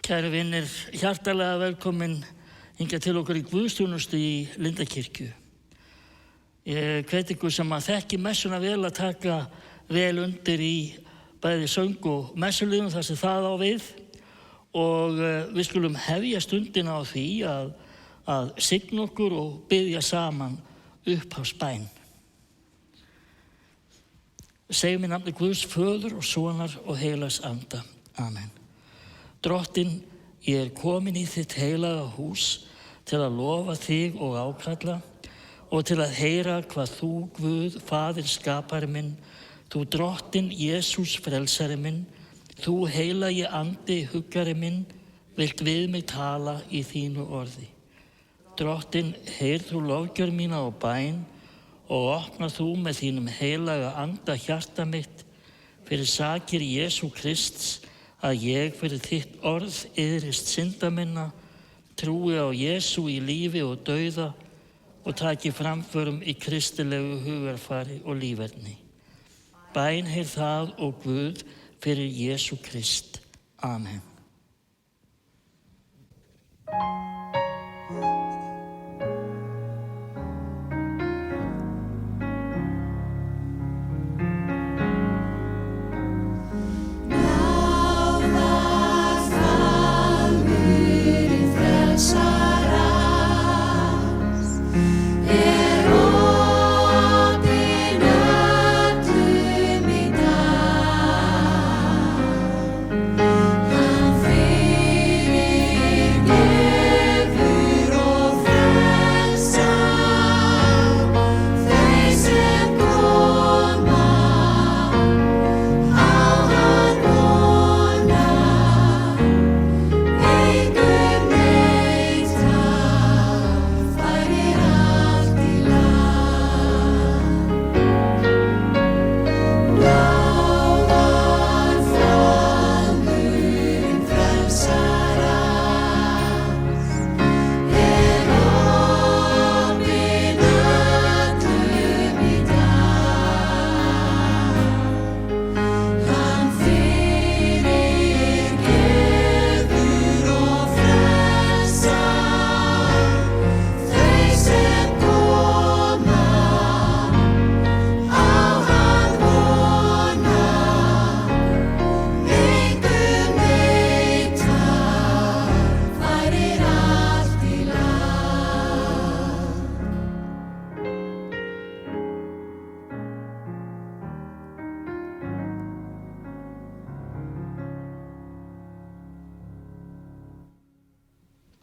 Kæru vinir, hjartalega velkomin hingað til okkur í guðsþjónustu í Lindakirkju. Ég hvet ykkur sem að þekki messuna vel að taka vel undir í bæði söng og messuliðum þar sem það á við og við skulum hefja stundina á því að signa okkur og biðja saman upphafsbæn. Segjum í nafni Guðs Föður og Sonar og heilags Anda. Amen. Drottinn, ég komin í þitt heilaga hús til að lofa þig og ákalla og til að heyra hvað þú, Guð, Faðir skapari minn, þú Drottinn Jesús frelsari minn, þú heilagi Andi huggari minn, vilt við mig tala í þínu orði. Drottinn, heyr þú lofgjörð mína og bæn og opna þú með þínum heilaga Anda hjarta mitt fyrir sakir Jesú Krists, að ég fyrir þitt orð iðrist synda minna, trúi á Jesú í lífi og dauða og taki framförum í kristilegu hugarfari og líferni. Bæn heyr það og Guð fyrir Jesú Krist. Amen.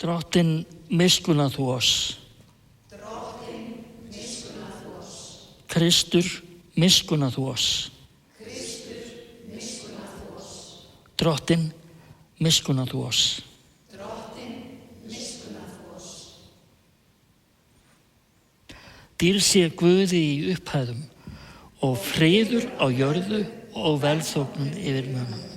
Drottinn, miskunna þú oss. Drottinn, miskunna þú oss. Kristur, miskunna þú oss. Kristur, miskunna þú oss. Drottinn, miskunna þú oss. Drottinn, miskunna þú oss. Dýr sé Guði í upphæðum og friður á jörðu og velþóknun yfir mönnum.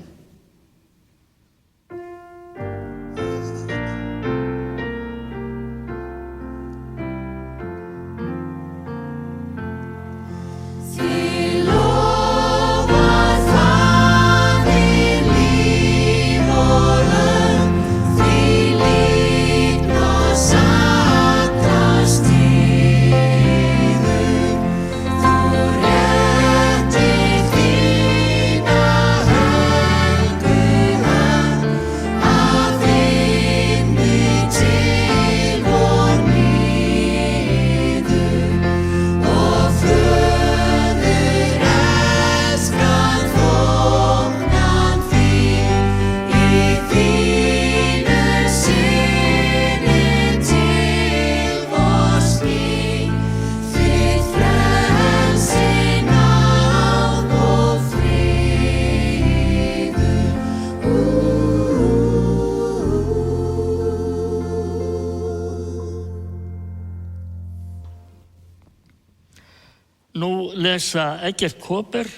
Nú lesa Eggert Kåber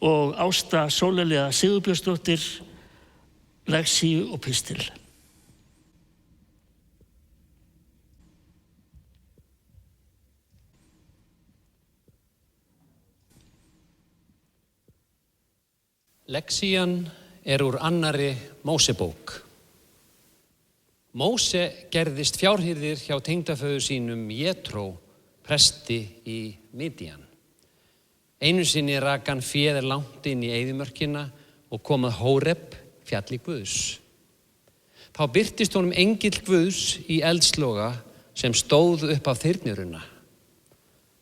og Ásta Sólelía Sigurbjörnsdóttir lexíu og pistil. Lexían úr annarri Mósebók. Móse gerðist fjárhirðir hjá tengdaföður sínum Jetró, presti í Midjan. Einu sinni rak hann féð langt inn í eyðimörkina og kom að Hóreb, fjalli Guðs. Þá birtist honum engill Guðs í eldsloga sem stóð upp af þyrnirunna.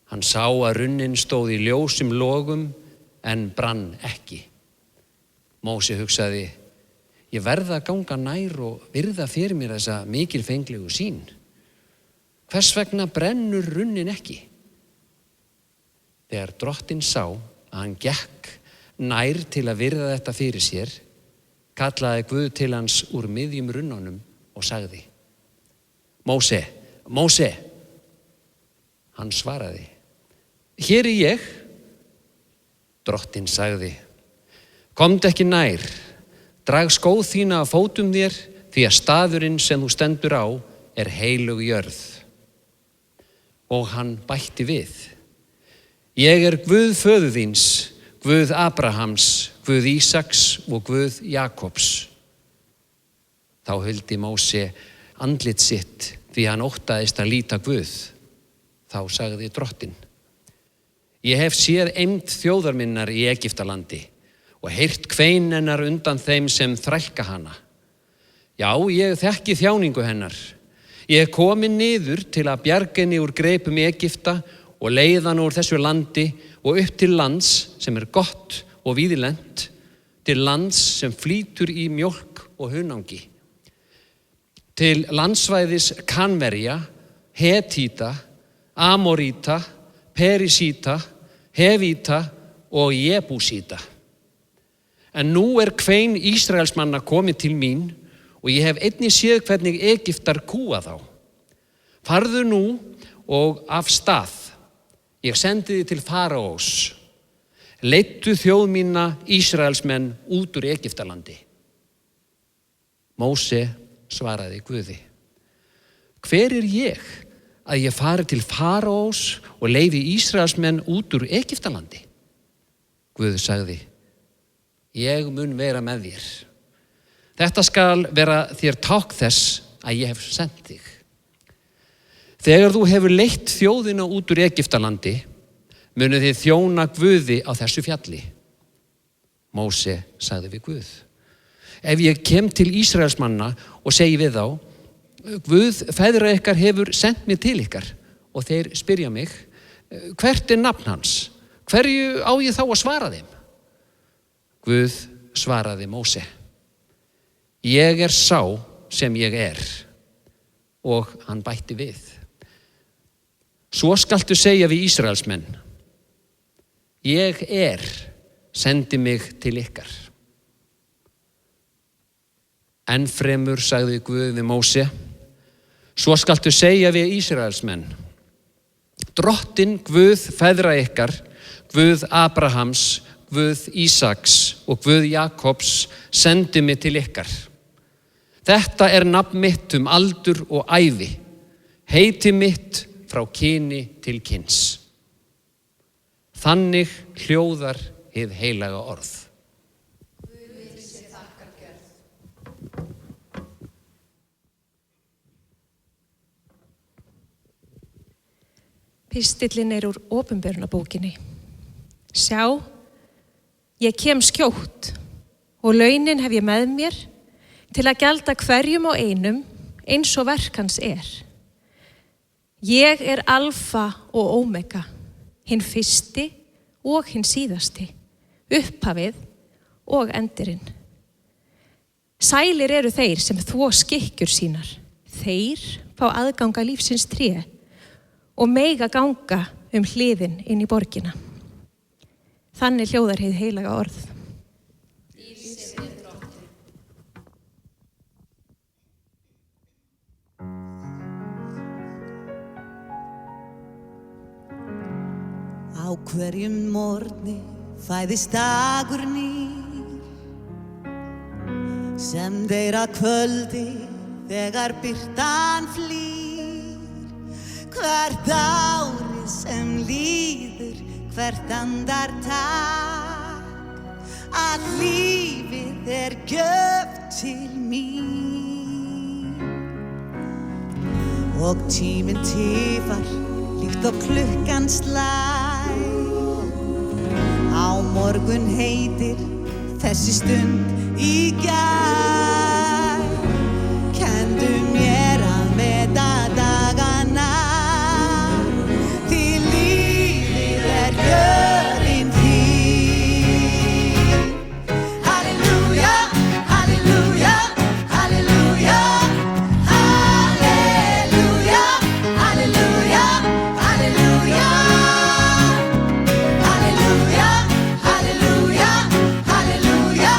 Hann sá að runnin stóð í ljósum logum en brann ekki. Móse hugsaði, ég verð að ganga nær og virða fyrir mér þessa mikilfenglegu sýn. Hvers vegna brennur runnin ekki? Þegar Drottinn sá að hann gekk nær til að virða þetta fyrir sér, kallaði Guð til hans úr miðjum runnunum og sagði, Móse, Móse. Hann svaraði, hér er ég. Drottinn sagði, komdu ekki nær, drag skóð þína af fótum þér, því að staðurinn sem þú stendur á er heilög jörð. Og hann bætti við, ég er Guð föður þíns, Guð Abrahams, Guð Ísaks og Guð Jakobs. Þá huldi Móse andlit sitt því hann óttaðist að líta Guð. Þá sagði Drottinn, ég hef séð eymd þjóðar minnar í Egyptalandi og heyrt kvein hennar undan þeim sem þrælka hana. Já, ég þekki þjáningu hennar. Ég er komin niður til að bjarga henni úr greipum Egypta og leiða hann úr þessu landi og upp til lands sem er gott og víðlent, til lands sem flýtur í mjólk og hunangi, til landsvæðis Kanverja, Hetíta, Amoríta, Perisíta, Hevíta og Jebúsíta. En nú er kvein Ísraelsmanna komið til mín og ég hef einnig séð hvernig Egyptar kúa þá. Farðu nú og af stað. Ég sendi þig til Faraós. Leiddu þjóð mína Ísraelsmenn út úr Egyptalandi. Móse svaraði Guði, hver er ég að ég fari til Faraós og leiði Ísraelsmenn út úr Egyptalandi? Guð sagði, ég mun vera með þér. Þetta skal vera þér tákn þess að ég hef sent þig. Þegar þú hefur leitt þjóðina út úr Egyptalandi, munu þið þjóna Guði á þessu fjalli. Móse sagði við Guð, ef ég kem til Ísraelsmanna og segi við þá, Guð feðra ykkar hefur sendt mig til ykkar og þeir spyrja mig, hvert er nafn hans? Hverju á ég þá að svara þeim? Guð svaraði Móse, ég er sá sem ég er. Og hann bætti við, svo skaltu segja við Ísraelsmenn, ég er, sendi mig til ykkar. Enn fremur sagði Guð við Móse, svo skaltu segja við Ísraelsmenn, Drottinn Guð feðra ykkar, Guð Abrahams, Guð Ísaks og Guð Jakobs sendi mig til ykkar. Þetta er nafn mitt aldur og ævi, heiti mitt frá kyni til kyns. Þannig hljóðar hið heilaga orð. Guði sé þakkargjörð. Pistillinn er úr Opinberunarbókinni. Sjá, ég kem skjótt og launin hef ég með mér til að gjalda hverjum og einum eins og verk hans er. Ég er alfa og ómega, hinn fyrsti og hinn síðasti, upphafið og endirinn. Sælir eru þeir sem þvo skikkjur sínar, þeir fá aðganga lífsins tré og mega ganga hliðin inn í borgina. Þannig hljóðar hið heilaga orð. Á hverjum morgni fæðist dagur nýr, sem deyr að kvöldi þegar birtan flýr. Hvert árið sem líður, hvert andartak, að lífið er gjöf til mín. og tíminn tifar líkt og klukkan slæ. Á morgun heitir þessi stund í gær. Kenndu mér að meta dagana, því lífið jörðin þín. Halleluja, halleluja, halleluja, halleluja, halleluja, halleluja, halleluja, halleluja,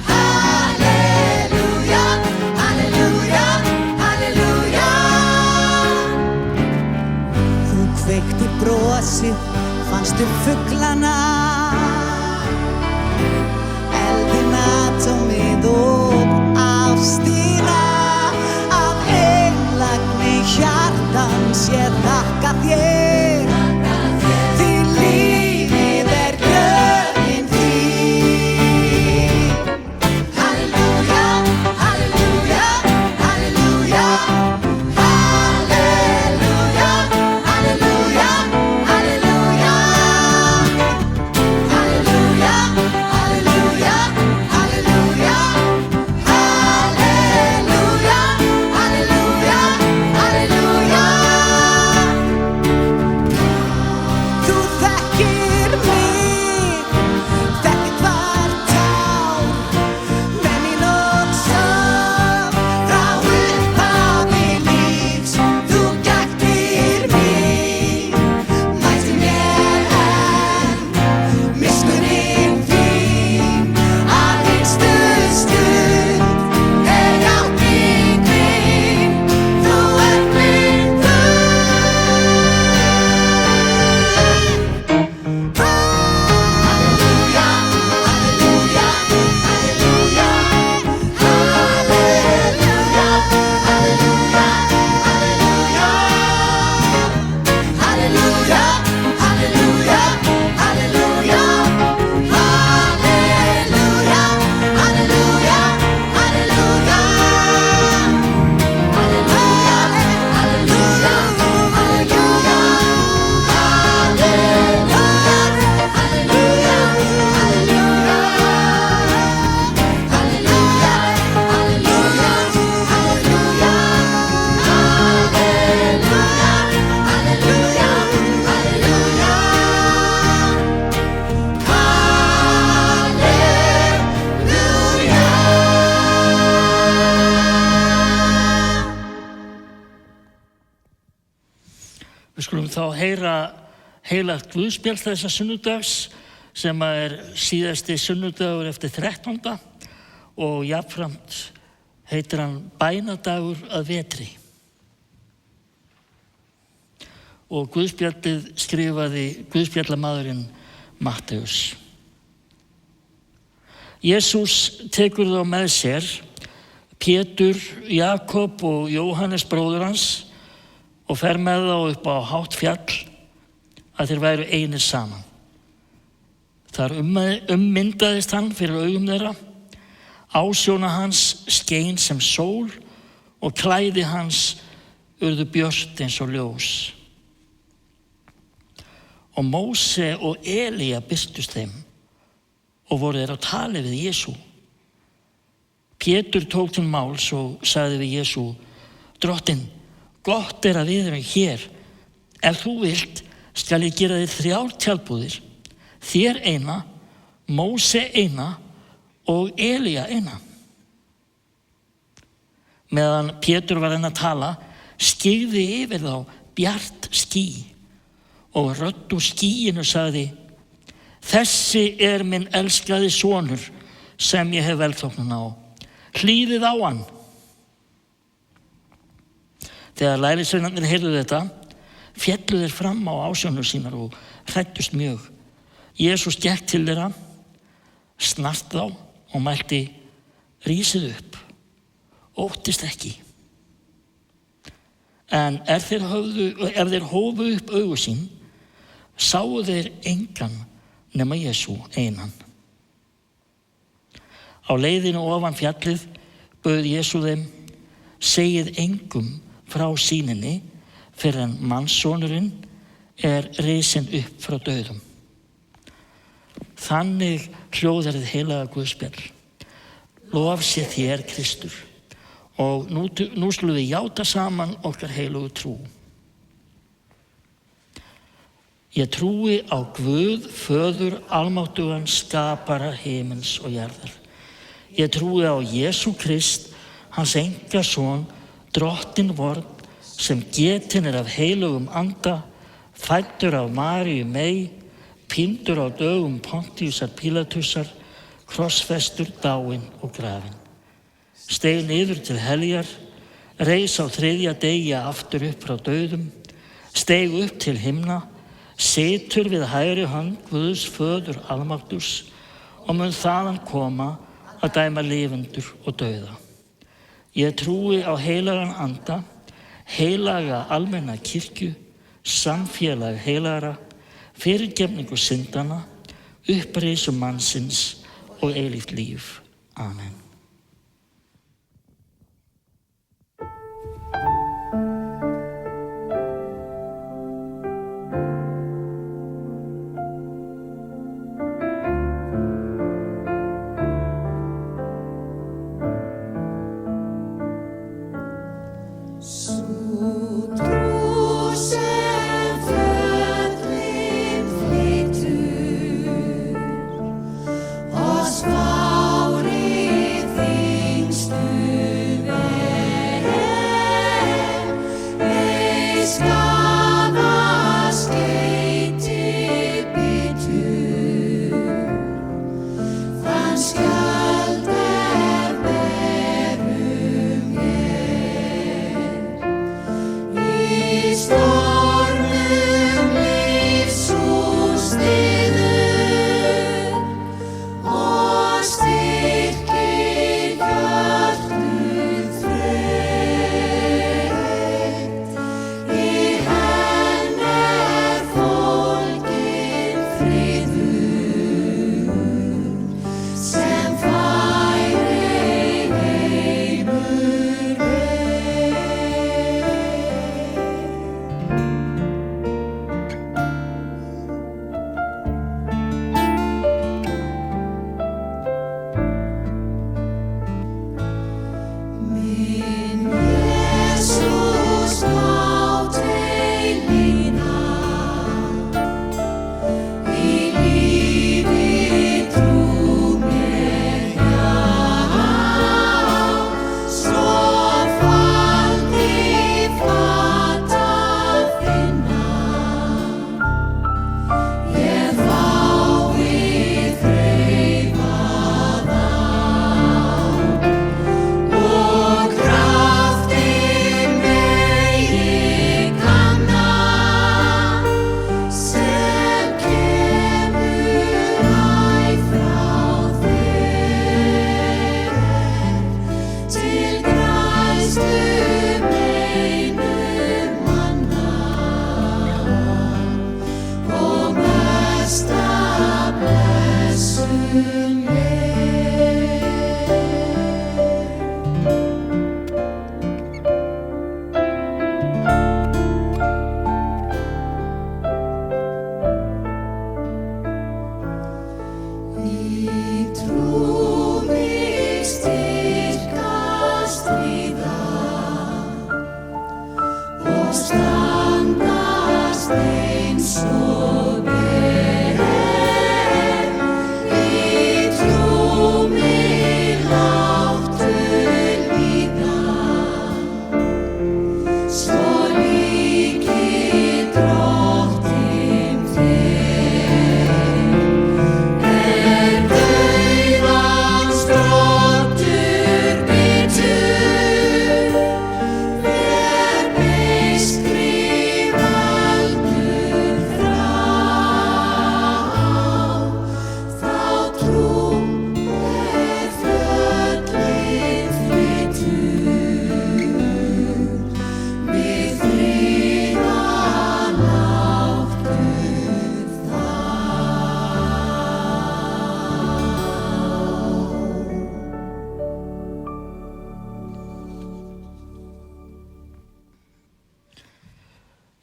halleluja, halleluja, halleluja, halleluja. Þú kveiktir brosið, fannstu fuglana, eldinn atómið og ástina. Af einlægni hjartans ég þakka þér, því lífið jörðin þín. Halleluja, halleluja, halleluja, halleluja, halleluja, halleluja, halleluja, halleluja, halleluja, halleluja, halleluja, halleluja. Þú þekkir mig, þekkir hvert tár, með mín og sorg, frá upphafi lífs. Þú gættir mín, mættir mér enn, miskunnin þín, að hinstu stund er játning mín. Þú ert minn Guð. Halleluja, halleluja, halleluja, halleluja, halleluja, halleluja, halleluja, halleluja, halleluja, halleluja, halleluja, halleluja, Við skulum þá heyra heilagt guðspjall þessa sunnudags sem er síðasti sunnudagur eftir 13. og jafnframt heitir hann bænadagur að vetri. Og guðspjallið skrifaði guðspjallamaðurinn Matteus. Jesús tekur þá með sér Pétur, Jakob og Jóhannes bróður hans og fer með þá upp á hátt fjall að þeir væru einir saman. Þar ummyndaðist hann fyrir augum þeirra, ásjóna hans skein sem sól og klæði hans urðu björt eins og ljós. Og Móse og Elía birtust þeim og voru þeir á tali við Jesú. Pétur tók til máls og sagði við Jesú: Drottinn, gott er að við erum hér. Ef þú vilt, skal ég gera þér 3 tjaldbúðir, þér eina, Móse eina og Elía eina. Meðan Pétur var enn að tala, skyggði yfir þá bjart ský og rödd úr skýinu sagði: Þessi er minn elskaði sonur sem ég hef velþóknun á. Hlýðið á hann. Þegar lærisveinarnir heyrðu þetta, féllu þeir fram á ásjónur sínar og hræddust mjög. Jesús gekk til þeirra, snart þá og mælti: Rísið upp, óttist ekki. En ef þeir hófu upp augu sín, sáu þeir engan nema Jesú einan. Á leiðinu ofan fjallið bauð Jesú þeim: Segið engum frá sýninni fyrir en mannssonurinn risinn upp frá dauðum. Þannig hljóðar hið heilaga Guðspjall. Lof sé þér, Kristur. Og nú skulum við játa saman okkar heilugu trú. Ég trúi á Guð, Föður almáttugan, skapara himins og jarðar. Ég trúi á Jesú Krist, hans einkason, drottinn vorn, sem getinn af heilugum anda, fæddur af Maríu mey, píndur á dögum Pontíusar Pílatusar, krossfestur, dáinn og grafinn. Steig niður til heljar, reis á 3. degi aftur upp frá dauðum, steig upp til himna, situr við hægri hönd Guðs Föður almáttugs og mun þaðan koma að dæma lifendur og dauða. Ég trúi á heilagan anda, heilaga almenna kirkju, samfélag heilagra, fyrirgefningu syndana, upprisu mannsins og eilíft líf. Amen.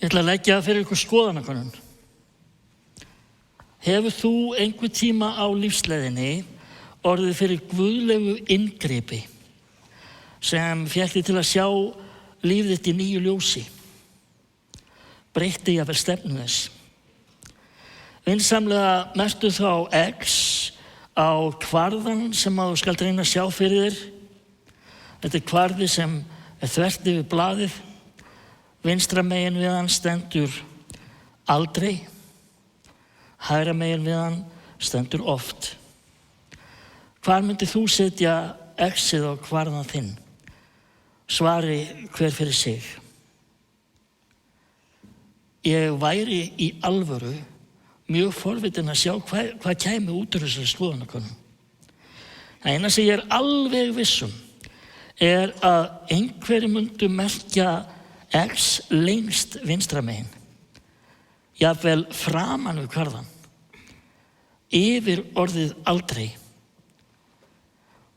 Ég ætla að leggja fyrir ykkur skoðanakönnun. Hefur þú einhver tíma á lífsleiðinni orðið fyrir guðlegu inngripi sem fékk þig til að sjá líf þitt í nýju ljósi? Breytti jafnvel stefnu þess. Vinsamlega merktu þá X á kvarðan sem þú skalt reyna að sjá fyrir þér. Þetta kvarði sem þvert yfir blaðið. Vinstra megin við hann stendur aldrei. Hægra megin við hann stendur oft. Hvar myndir þú setja X-ið á kvarðan þinn? Svari hver fyrir sig. Ég væri í alvöru mjög forvitin að sjá hvað kæmi út úr þessari skoðanakönnun. Það eina sem ég er alveg vissum er að einhverjum myndu merkja X lengst vinstra megin, jafnvel framan við kvarðan, yfir orðið aldrei,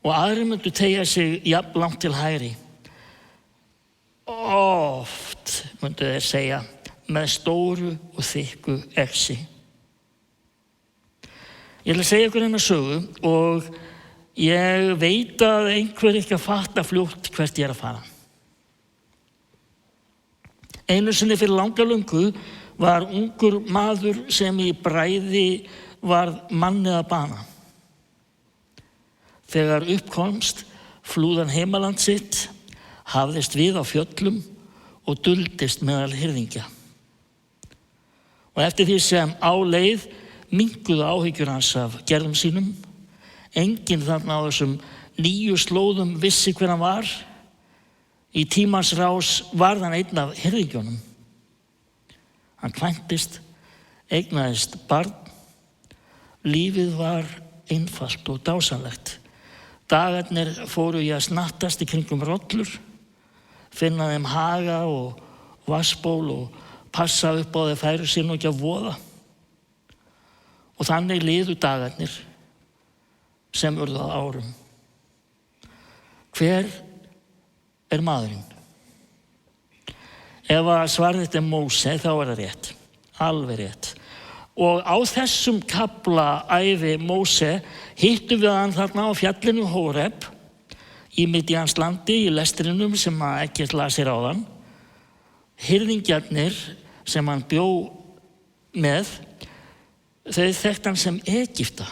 og aðrir myndu teygja sig jafn langt til hægri. Oft myndu þeir segja með stóru og þykku X-i. Ég ætla að segja ykkur eina sögu og ég veit að einhver ekki að fatta fljótt hvert ég er að fara. Einu sinni fyrir langa löngu var ungur maður sem í bræði varð manni að bana. Þegar uppkomst flúði hann heimaland sitt, hafðist við á fjöllum og duldist meðal hirðingja. Og eftir því sem á leið minnkuðu áhyggjur hans af gerðum sínum. Enginn þarna á þessum nýju slóðum vissi hver hann var. Í tímans rás varð hann einn af hirðingjónum. Hann kvæntist, eignaðist barn. Lífið var einfalt og dásamlegt. Dagarnir fóru í að snattast í kringum rollur, finna þeim haga og vatnsból og passa upp á þeir færu sér nú ekki að voða. Og þannig liðu dagarnir sem urðu að árum. Hver er maðurinn? Ef að svarið þetta er Móse, þá er það rétt, alveg rétt. Og á þessum kafla ævi Móse hittum við hann þarna á fjallinu Hóreb í Midjans landi í lestrinum sem að Eggert lasir áðan. Hirðingjarnir sem hann bjó með, þau þekktu hann sem Egypta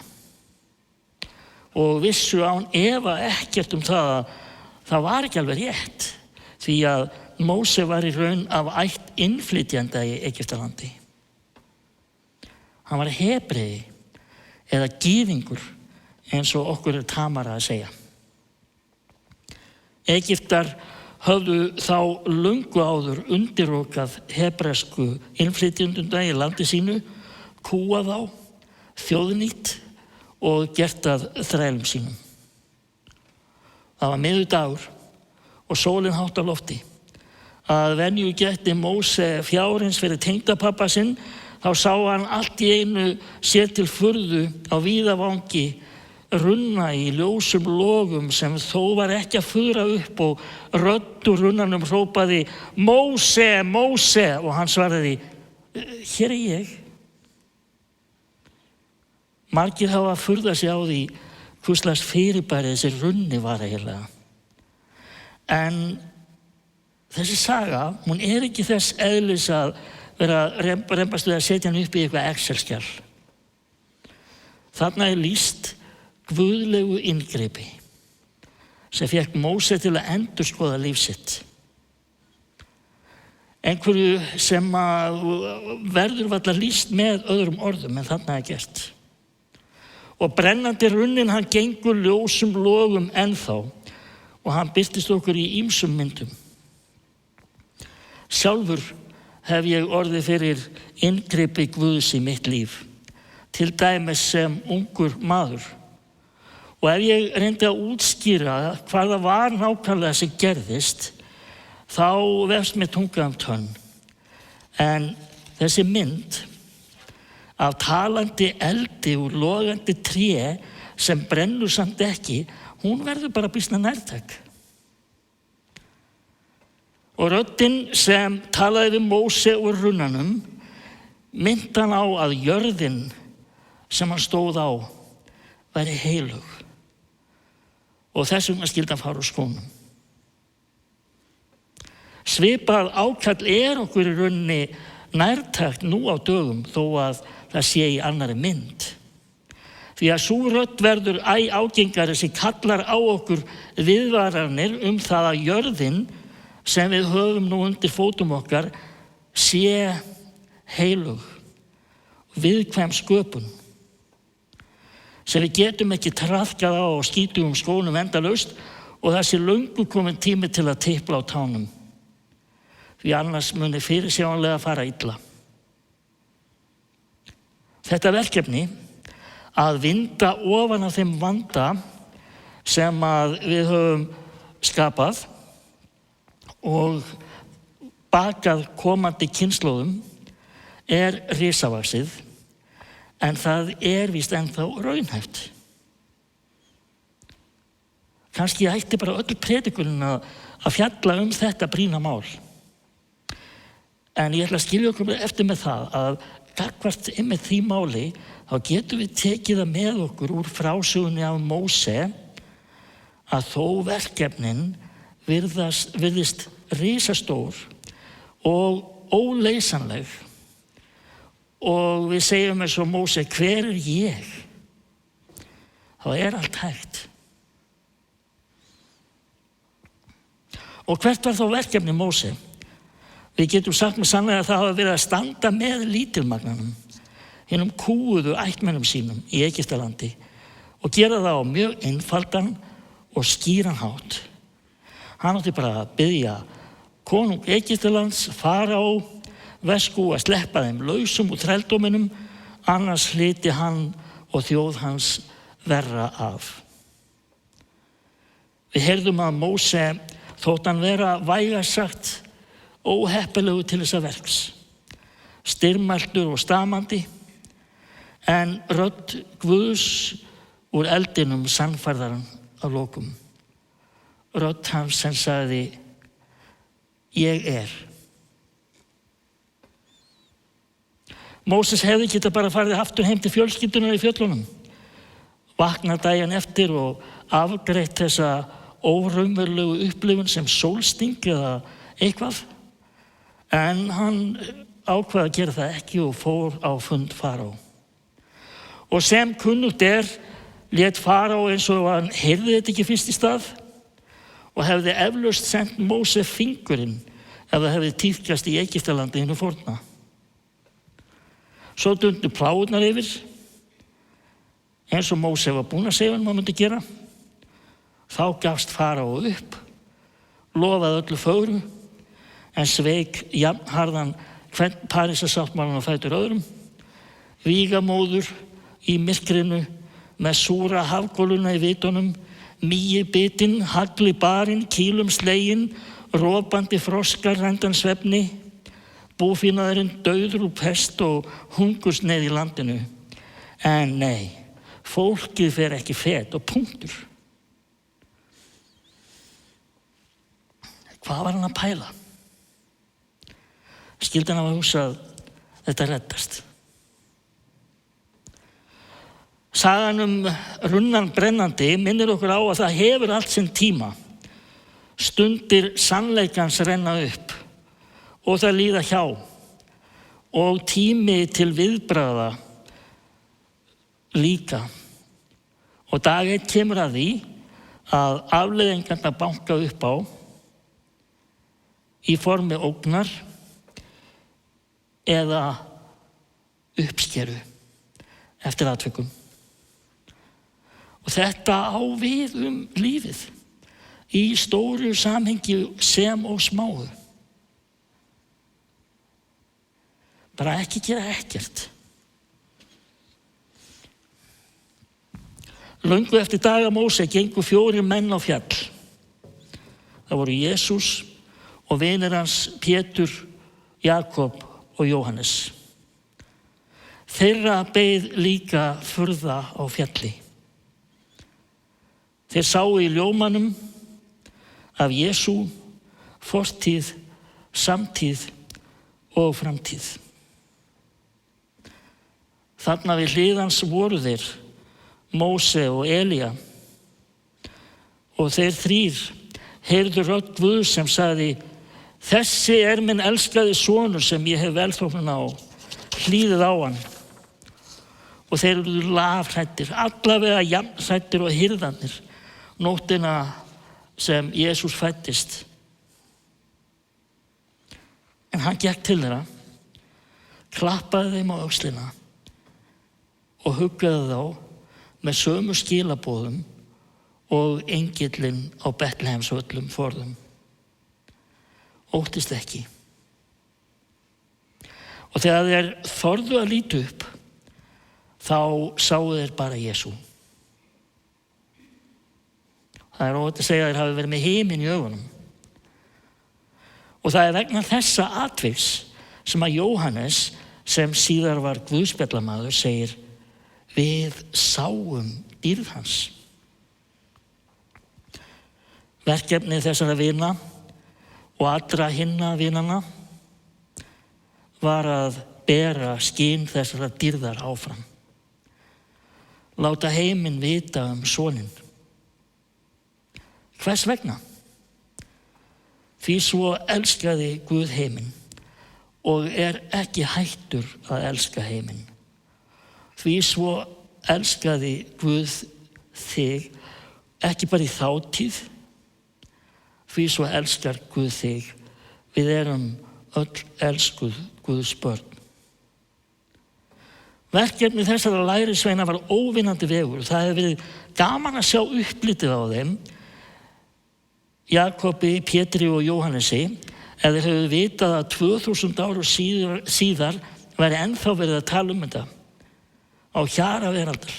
og vissu án efa ekkert það að það var ekki alveg rétt, því að Móse var í raun af ætt innflytjenda í Egyptalandi. Hann var Hebreí eða gyðingur eins og okkur er tamara að segja. Egyptar höfðu þá löngu áður undirokað hebresku innflytjendunda í landi sínu, kúað þá, þjóðnýtt og gert að þrælum sínum. Það var miðvikudagur og sólin hátt á lofti. Að venju gætti Móse fjárins fyrir tengdapabba sinn, þá sá hann allt í einu sér til furðu á víðavangi runna í ljósum logum sem þó var ekki að fura upp, og rödd úr runnanum hrópaði Móse, Móse, og hann svaraði, hér er ég. Margir hafa að furða sig á því hvurslags fyrirbæri þessi runni var eiginlega. En þessi saga, hún er ekki þess eðlis að vera rembast við að setja hann upp í eitthvað Excel-skjal. Þarna er lýst guðlegu inngripi sem fékk Móse til að endurskoða líf sitt. Einhverju sem verður varla lýst með öðrum orðum en þarna er gert. Og brennandi runnin, hann gengur ljósum logum ennþá og hann birtist okkur í ýmsum myndum. Sjálfur hef ég orðið fyrir inngripi Guðs í mitt líf, til dæmis sem ungur maður. Og ef ég reyndi að útskýra hvað það var nákvæmlega sem gerðist, þá vefst mér tunga tönn. En þessi mynd af talandi eldi úr logandi tré sem brennur samt ekki, hún verður bara býsna nærtæk. Og röddin sem talaði við Móse úr runnanum minnti hann á að jörðin sem hann stóð á væri heilug og þess vegna skyldi hann fara úr skónum. Svipað ákall okkur í rauninni nærtækt nú á dögum þó að það sé í annarri mynd. Því að sú rödd verður æ ágengari sem kallar á okkur viðvaranir það að jörðin sem við höfum nú undir fótum okkar sé heilug, viðkvæm sköpun sem við getum ekki traðkað á og skítugum skónum endalaust og það sé löngu komin tími til að tipla á tánum. Því annars muni fyrirsjáanlega fara illa. Þetta verkefni að vinda ofan af þeim vanda sem að við höfum skapað og bakað komandi kynslóðum risavaxið, en það víst ennþá raunhæft. Kannski ætti bara öll predikunin að fjalla þetta brýna mál. En ég ætla að skilja okkur eftir með það að gagnvart einmitt því máli þá getum við tekið það með okkur úr frásögunni af Móse að þó verkefnin virðist risastór og óleysanleg og við segjum eins og Móse, hver ég? Þá allt hægt. Og hvert var þá verkefni Móse? Við getum sagt með sannlega að það hafa verið að standa með lítilmagnanum, hinum kúuðu ættmennum sínum í Egyptalandi og gera það á mjög einfaldan og skýran hátt. Hann átti bara að biðja konung Egyptalands, faraó, vesku að sleppa þeim lausum úr þrældóminum, annars hlyti hann og þjóð hans verra af. Við heyrðum að Móse þótt hann vera vægast sagt óheppilegu til þessa verks, stirðmæltur og stamandi, en rödd Guðs úr eldinum sannfærðar hann að lokum. Rödd hans sem sagði, ég Móses hefði getað bara farið aftur heim til fjölskyldunar í fjöllunum, vaknað daginn eftir og afgreitt þessa óraunverulegu upplifun sem sólsting eða eitthvað, en hann ákvað að gera það ekki og fór á fund faraó. Og sem kunnugt lét faraó eins og hann heyrði þetta ekki fyrst í stað og hefði eflaust sent Móse fingurinn ef það hefði tíðkast í Egyptalandi hinu forna. Svo dundu pláurnar yfir, eins og Móse var búinn að segja hann myndi gera. Þá gafst faraó upp, lofaði öllu fögru, en sveik jafnharðan hvern Parísarsáttmálann á fætur öðrum, vígamóður í myrkrinu með súra hafgóluna í vitunum, mýi bitinn, hagli barinn, kýlum sleginn, ropandi froskar rændan svefni, búfénaðurinn dauður úr pest og hungursneyð í landinu. En nei, fólkið fer ekki fet og punktur. Hvað var hann að pæla? Skyldi hann hafa hugsað þetta reddast? Sagan runnan brennandi minnir okkur á að það hefur allt sinn tíma. Stundir sannleikans renna upp og það líða hjá og tími til viðbragða líka. Og dag einn kemur að því að afleiðingarnar banka upp á í formi ógnar eða uppskeru eftir atvikum. Og þetta á við lífið í stóru samhengi sem og smáu. Bara ekki gera ekkert. Löngu eftir daga Móse gengu 4 menn á fjall. Það voru Jesús og vinir hans Pétur, Jakob og Jóhannes. Þeirra beið líka furða á fjalli. Þeir sáu í ljómanum af Jesú fortíð samtíð og framtíð. Þarna við hlið hans voru þeir, Móse og Elía, og þeir þrír heyrðu rödd Guðs sem sagði: þessi er minn elskaði sonur sem ég hef velþóknun á, hlýðið á hann. Og þeir eru lafhræddir, allavega jafnhræddir og hirðarnir, nóttina sem Jesús fæddist. En hann gekk til þeirra, klappaði þeim á öxlina og huggaði þá með sömu skilaboðum og engillinn á Betlehemsvöllum forðum. Óttist ekki. Og þegar þeir þorðu að líta upp, þá sáu þeir bara Jesú. Það er óhætt að segja að þeir hafi verið með himinn í augunum. Og það er vegna þessa atviks sem að Jóhannes, sem síðar var guðspjallamaður, segir: við sáum dýrð hans. Verkefni þessara vina og allra hinna vinanna var að bera skyn þessara dýrðar áfram. Láta heiminn vita soninn. Hvers vegna? Því svo elskaði Guð heiminn og er ekki hættur að elska heiminn. Því svo elskaði Guð þig, ekki bara í þátíð, því svo elskar Guð þig. Við erum öll elskuð Guðs börn. Verkefni þessara lærisveina var óvinnandi vegur. Það hefði verið gaman að sjá upplitið á þeim, Jakobi, Pétri og Jóhannesi, ef þeir hefðu vitað að 2000 árum síðar væri ennþá verið að tala þetta á hjara veraldar.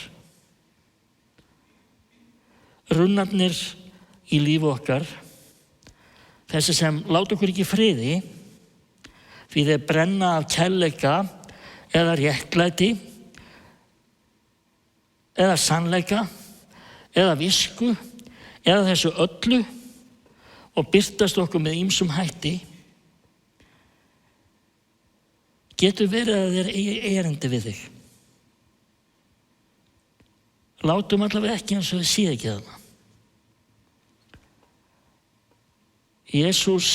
Runnarnir í lífi okkar, þessi sem láta okkur ekki í friði, því þeir brenna af kærleika eða réttlæti eða sannleika eða visku eða þessu öllu og birtast okkur með ýmsum hætti, getur verið að þeir eigi erindi við þig. Látum allavega ekki eins og þið sé ekki þarna. Jesús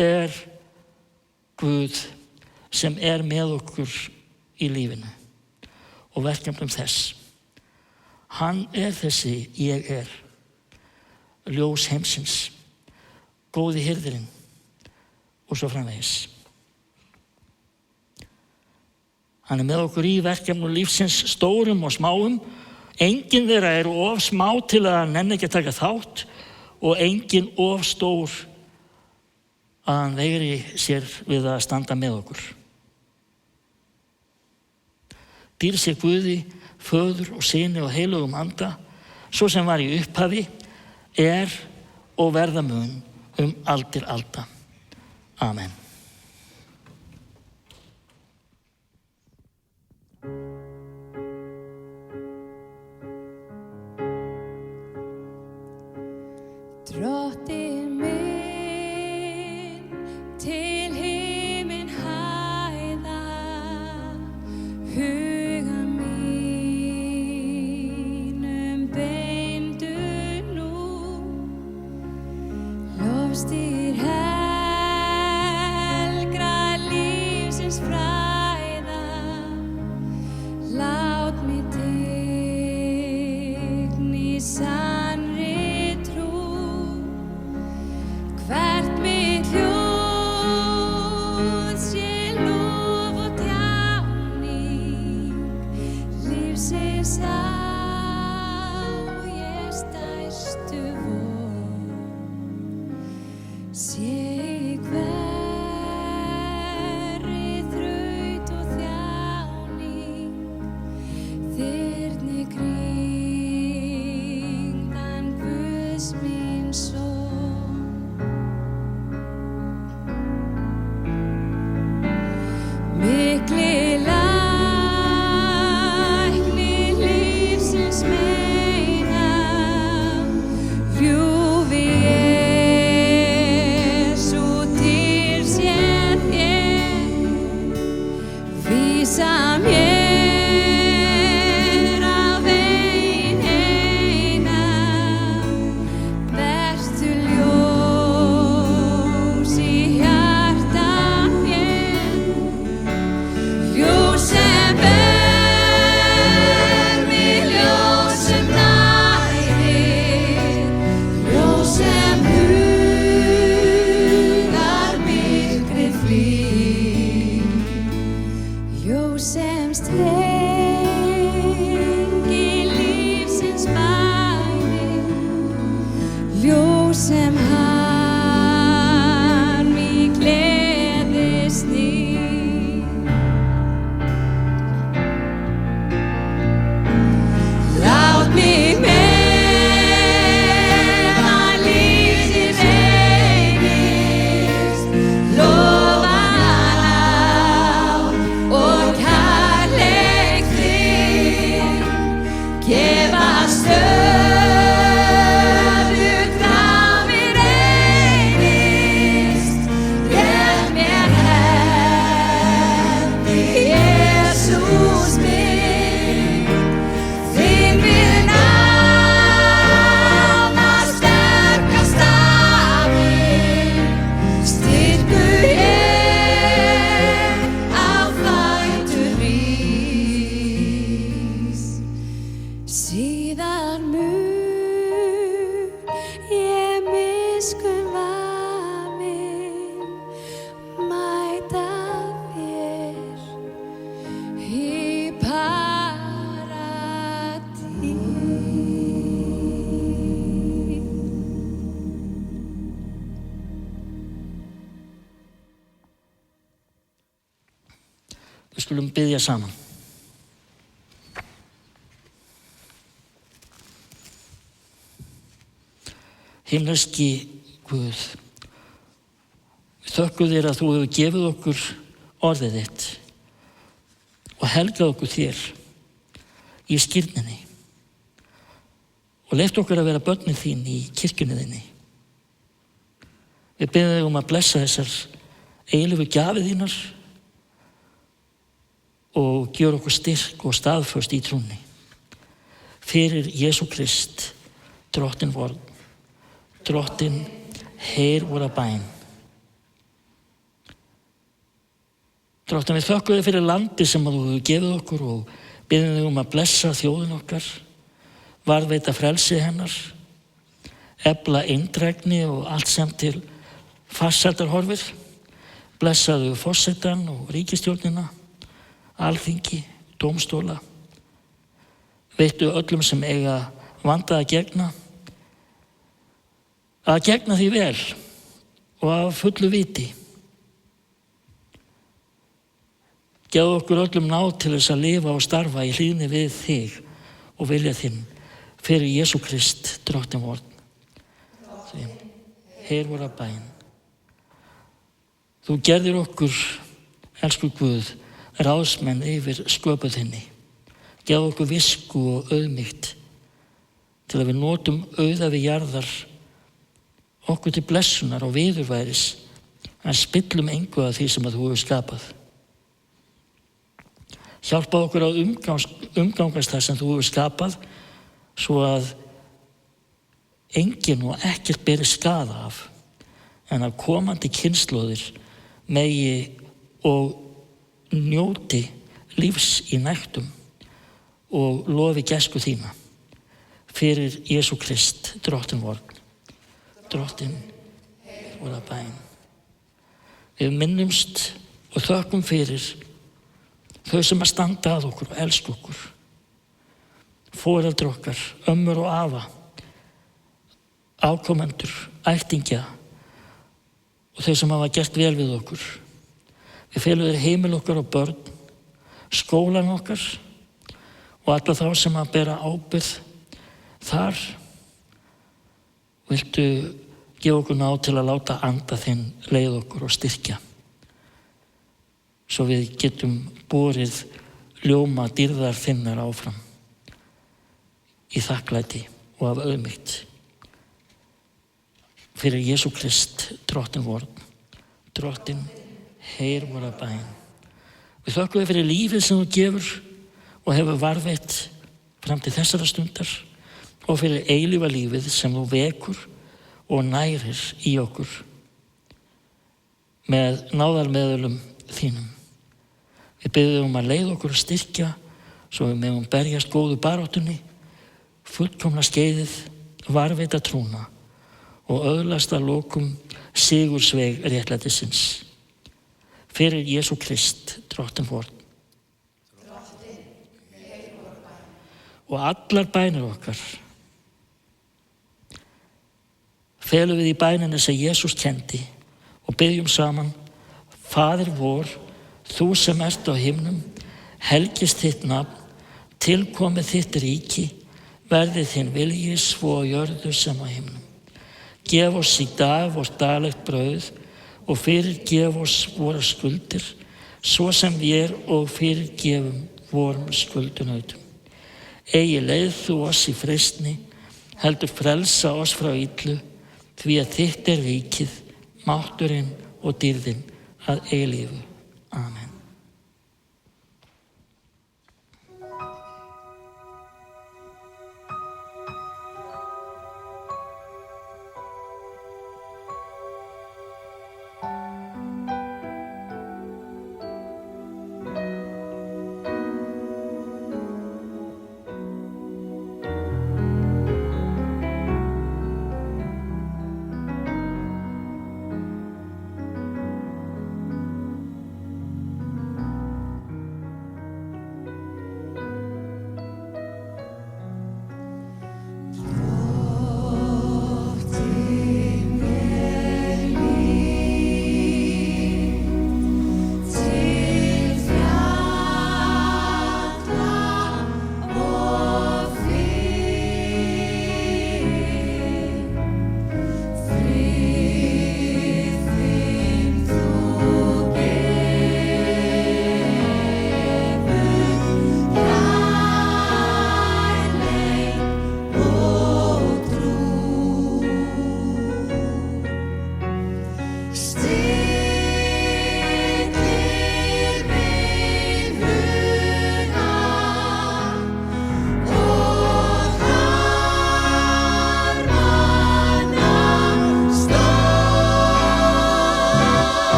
er Guð sem er með okkur í lífinu og verkefnum þess. Hann er þessi ég er, ljós heimsins, góði hirðirinn og svo framvegis. Hann er með okkur í verkefnum lífsins, stórum og smáum. Enginn þeirra er of smá til að nenni ekki að taka þátt og enginn of stór að hann veigri sér við að standa með okkur. Dýr sé Guði, Föður og Syni og heilögum anda, svo sem var í upphafi, er og verða mun aldir alda. Amen. Drottinn minn, til himinn hæða, huga mínum beindu nú, lofstír helgra lífsins fræða, lát mig tigni sannri trú. Hvert mitt hljóð sé lof og tjáning, lífsins á ég stærstu von, sé í hverri þraut og þjáning, þyrni kring þann Guðs minn son. Mikli lækni lífsins meina, ljúfi Jesú til sér sem hann í gleðisný. Lát mig meðan lífsins reynist, lofa á og kærleik þinn, gefa stöðugt á mér reynist, rétt mér hendi, Jesús minn, þinn við nána sterkast stafinn, styrku ég á fætur rís. Síðan mun ég miskunnvafinn mæta þér í paradís. Við skulum biðja saman. Himneski Guð, við þökkum þér að þú hefur gefið okkur orðið þitt og helgað okkur þér í skírninni og leyft okkur að vera börnin þín í kirkjunni þinni. Við biðjum þig að blessa þessar eilífu gjafir þínar og gera okkur styrk og staðföst í trúnni. Fyrir Jesú Krist, Drottinn vorn, Drottinn, heyr vora bæn. Drottinn, við þökkum þér fyrir landi sem að þú hefur gefið okkur og biðjum þig að blessa þjóðin okkar, varðveita frelsi hennar, efla eindrægni og allt sem til farsældar horfir. Blessaðu forsetann og ríkisstjórnina, alþingi, dómstóla. Veittu öllum sem eiga vanda að gegna því vel og af fullu viti. Gefðu okkur öllum náð til þess að lifa og starfa í hlýðni við þig og vilja þinn fyrir Jesú Krist, Drottinn vorn. Heyr vora bæn. Þú gerðir okkur, elsku Guð, ráðsmenn yfir sköpuð þinni. Gefðu okkur visku og auðmýkt til að við notum auða við jarðar okkur til blessunar og viðurværis en spillum engu af því sem að þú hefur skapað. Hjálpa okkur að umgangast það sem þú hefur skapað svo að enginn og ekkert beri skaða af en að komandi kynslóðir megi og njóti lífs í nægtum og lofi gæsku þína fyrir Jesú Krist, Drottinn vorn. Drottinn vora bæn. Við minnumst og þökkum fyrir þau sem að standa að okkur og elska okkur. Foreldrar okkar, ömmur og afa, afkomendur, ættingja og þau sem hafa gert vel við okkur. Við felum þér heimil okkar og börn, skólan okkar og alla þá sem að bera ábyrgð þar. Viltu gefa okkur náð til að láta anda þinn leið okkur og styrkja svo við getum borið ljóma dýrðar þinnar áfram í þakklæti og af auðmýkt. Fyrir Jesú Krist, Drottinn vorn, Drottinn, heyr vora bæn. Við þökkum þér fyrir lífið sem þú gefur og hefur varðveitt fram til þessara stundar og fyrir eilífa lífið sem þú vekur og nærir í okkur með náðarmeðulum þínum. Við biðjum að leiða okkur að styrkja svo við megum berjast góðu baráttunni, fullkomna skeiðið, varðveita trúna og öðlast að lokum sigursveig réttlætisins. Fyrir Jesú Krist, Drottinn vorn. Og allar bænir okkar felum við í bænina sem Jesús kendi og byggjum saman: Faðir vor, þú sem ert á himnum, helgist þitt nafn, tilkomið þitt ríki, verði þinn vilji svo á jörðu sem á himnum. Gef oss í dag vårt daglegt brauð og fyrirgef oss vorar skuldir, svo sem við og fyrirgefum vorum skuldunautum. Eigi leið þú oss í freistni, heldur frelsa oss frá illu, því að þitt er ríkið, mátturinn og dýrðin að eilífu. Amen.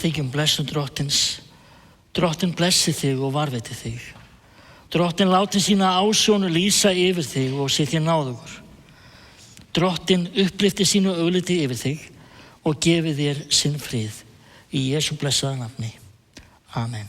Þykjum blessun Drottins. Drottin blessi þig og varviti þig. Drottin láti sína ásjónu lýsa yfir þig og sé þér náðugur. Drottin upplyfti sínu augliti yfir þig og gefi þér sinn frið. Í Jesú blessaða nafni. Amen.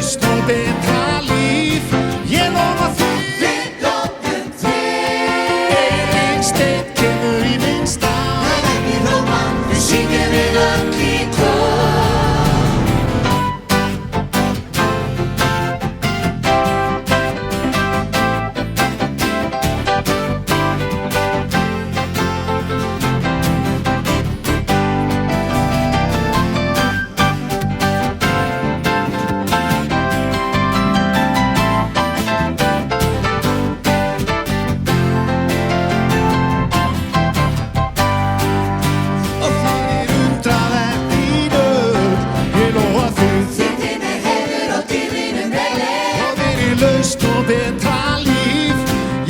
laust og betra líf. Ég lofa því, Við lofum þig. engin steinn kemur í minn stað. Ekki hrópa, Við syngjum við öll í kór. Og fyrir undraverk í nöð. Ég lofa því, þinn er heiður og dýrðinum vegleg. og fyrir laust og betra líf.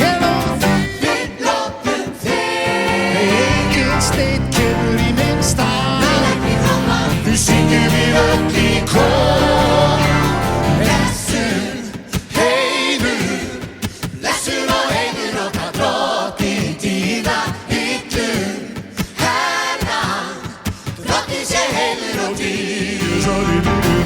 Ég lofa því, Við lofum þig. engin steinn kemur í minn stað. Ekki hrópa, Við syngjum við öll í kór. Blessun og heiður okkar drottinn tíða hillum. Herra, drottinn sé heiður og dýr.